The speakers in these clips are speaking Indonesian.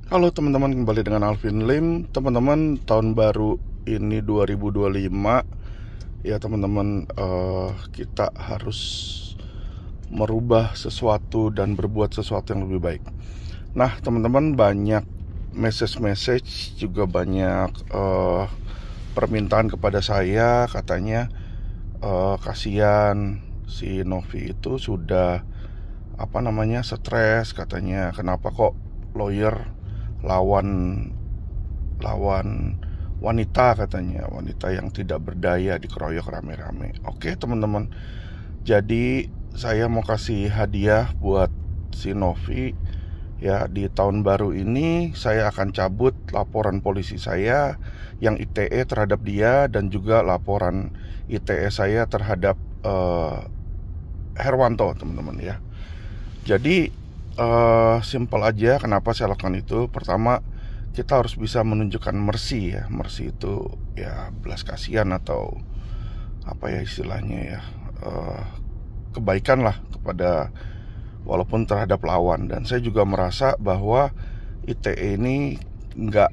Halo teman-teman, kembali dengan Alvin Lim. Teman-teman, tahun baru ini 2025. Ya teman-teman, kita harus merubah sesuatu dan berbuat sesuatu yang lebih baik. Nah teman-teman, banyak message juga banyak permintaan kepada saya. Katanya kasihan si Novi itu sudah stres. Katanya kenapa kok lawyer lawan lawan wanita, katanya wanita yang tidak berdaya dikeroyok rame-rame. Oke teman-teman, jadi saya mau kasih hadiah buat si Novi. Ya, di tahun baru ini saya akan cabut laporan polisi saya yang ITE terhadap dia, dan juga laporan ITE saya terhadap Herwanto, teman-teman ya. Jadi simpel aja kenapa saya lakukan itu. Pertama, kita harus bisa menunjukkan mercy ya. Mercy itu ya belas kasihan, atau apa ya istilahnya ya, kebaikan lah kepada, walaupun terhadap lawan. Dan saya juga merasa bahwa ITE ini nggak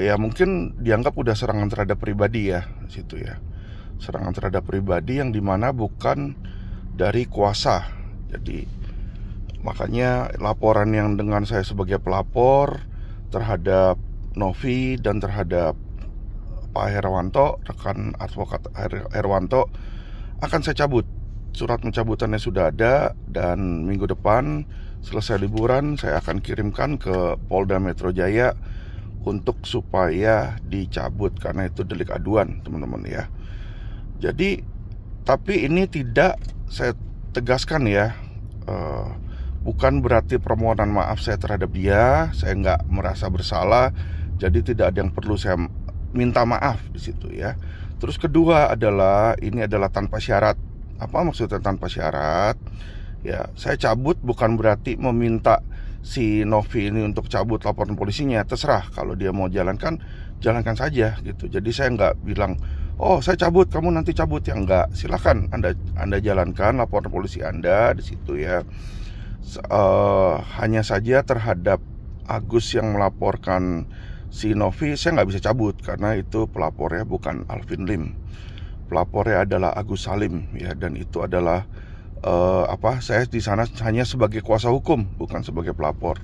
ya mungkin dianggap udah serangan terhadap pribadi ya situ ya. Serangan terhadap pribadi yang dimana bukan dari kuasa. Jadi makanya laporan yang dengan saya sebagai pelapor terhadap Novi dan terhadap Pak Herwanto, rekan advokat Herwanto, akan saya cabut. Surat pencabutannya sudah ada, dan minggu depan selesai liburan saya akan kirimkan ke Polda Metro Jaya untuk supaya dicabut, karena itu delik aduan teman-teman ya. Jadi tapi ini tidak, saya tegaskan ya, bukan berarti permohonan maaf saya terhadap dia. Saya nggak merasa bersalah, jadi tidak ada yang perlu saya minta maaf di situ ya. Terus kedua adalah, ini adalah tanpa syarat. Apa maksudnya tanpa syarat? Ya, saya cabut bukan berarti meminta si Novi ini untuk cabut laporan polisinya. Terserah, kalau dia mau jalankan, jalankan saja gitu. Jadi saya nggak bilang, oh saya cabut, kamu nanti cabut, ya enggak. Silakan Anda jalankan laporan polisi Anda di situ ya. Hanya saja terhadap Agus yang melaporkan si Novi, saya nggak bisa cabut karena itu pelapornya bukan Alvin Lim. Pelapornya adalah Agus Salim ya, dan itu adalah saya di sana hanya sebagai kuasa hukum, bukan sebagai pelapor.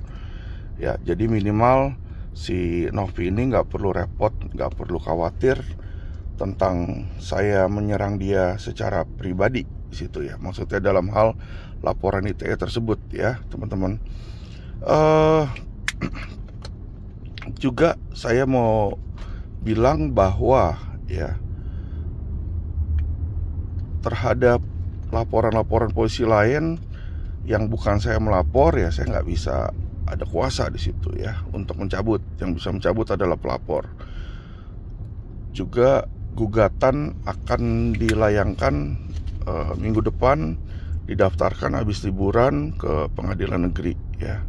Ya, jadi minimal si Novi ini nggak perlu repot, nggak perlu khawatir tentang saya menyerang dia secara pribadi di situ ya. Maksudnya dalam hal laporan ITE tersebut ya, teman-teman. Juga saya mau bilang bahwa ya, terhadap laporan-laporan polisi lain yang bukan saya melapor, ya saya nggak bisa ada kuasa di situ ya untuk mencabut. Yang bisa mencabut adalah pelapor. Juga gugatan akan dilayangkan minggu depan, didaftarkan habis liburan ke pengadilan negeri ya.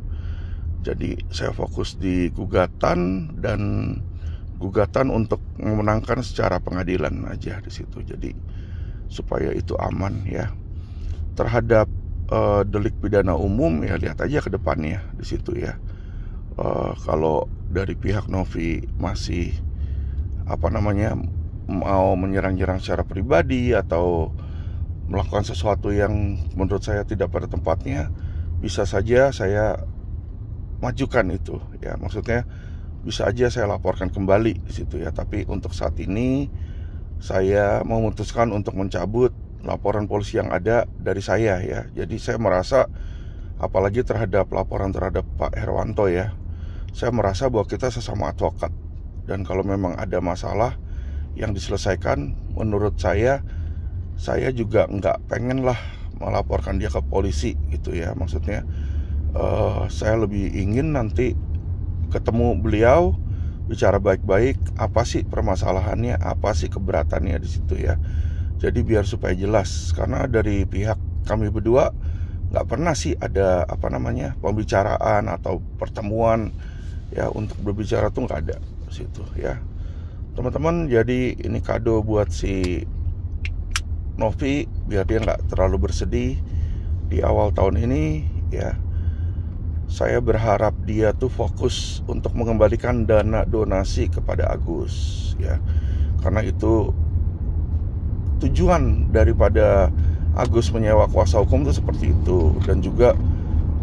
Jadi saya fokus di gugatan, dan gugatan untuk memenangkan secara pengadilan aja di situ. Jadi supaya itu aman ya. Terhadap delik pidana umum, ya lihat aja ke depannya di situ ya. Kalau dari pihak Novi masih mau menyerang-nyerang secara pribadi atau melakukan sesuatu yang menurut saya tidak pada tempatnya, bisa saja saya majukan itu ya. Maksudnya bisa aja saya laporkan kembali di situ ya. Tapi untuk saat ini saya memutuskan untuk mencabut laporan polisi yang ada dari saya ya. Jadi saya merasa, apalagi terhadap laporan terhadap Pak Herwanto ya, saya merasa bahwa kita sesama advokat, dan kalau memang ada masalah yang diselesaikan, menurut saya juga nggak pengen lah melaporkan dia ke polisi gitu ya. Maksudnya saya lebih ingin nanti ketemu beliau, bicara baik-baik, apa sih permasalahannya, apa sih keberatannya di situ ya. Jadi biar supaya jelas, karena dari pihak kami berdua nggak pernah sih ada pembicaraan atau pertemuan ya untuk berbicara tuh, nggak ada di situ ya, teman-teman. Jadi ini kado buat si Novi biar dia nggak terlalu bersedih di awal tahun ini ya. saya berharap dia tuh fokus untuk mengembalikan dana donasi kepada Agus ya. Karena itu tujuan daripada Agus menyewa kuasa hukum itu seperti itu. Dan juga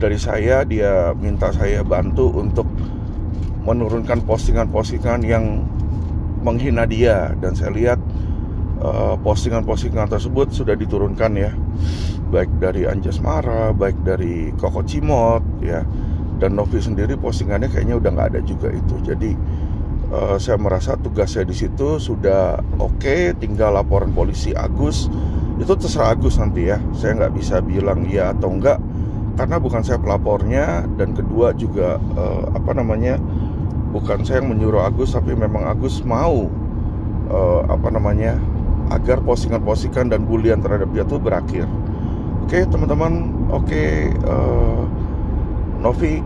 dari saya, dia minta saya bantu untuk menurunkan postingan-postingan yang menghina dia. Dan saya lihat postingan-postingan tersebut sudah diturunkan ya, baik dari Anjas Mara, baik dari Koko Cimot ya, dan Novi sendiri postingannya kayaknya udah nggak ada juga itu. Jadi saya merasa tugas saya di situ sudah oke. Tinggal laporan polisi Agus, itu terserah Agus nanti ya. Saya nggak bisa bilang iya atau enggak karena bukan saya pelapornya, dan kedua juga bukan saya yang menyuruh Agus, tapi memang Agus mau agar postingan-postingan dan bulian terhadap dia itu berakhir. Oke teman-teman, Novi,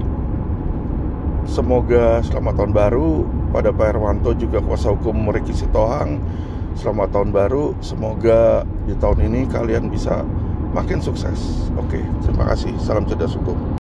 semoga selamat tahun baru. Pada Pak Herwanto juga kuasa hukum Riki Sitohang, selamat tahun baru. Semoga di tahun ini kalian bisa makin sukses. Oke, terima kasih. Salam cerdas hukum.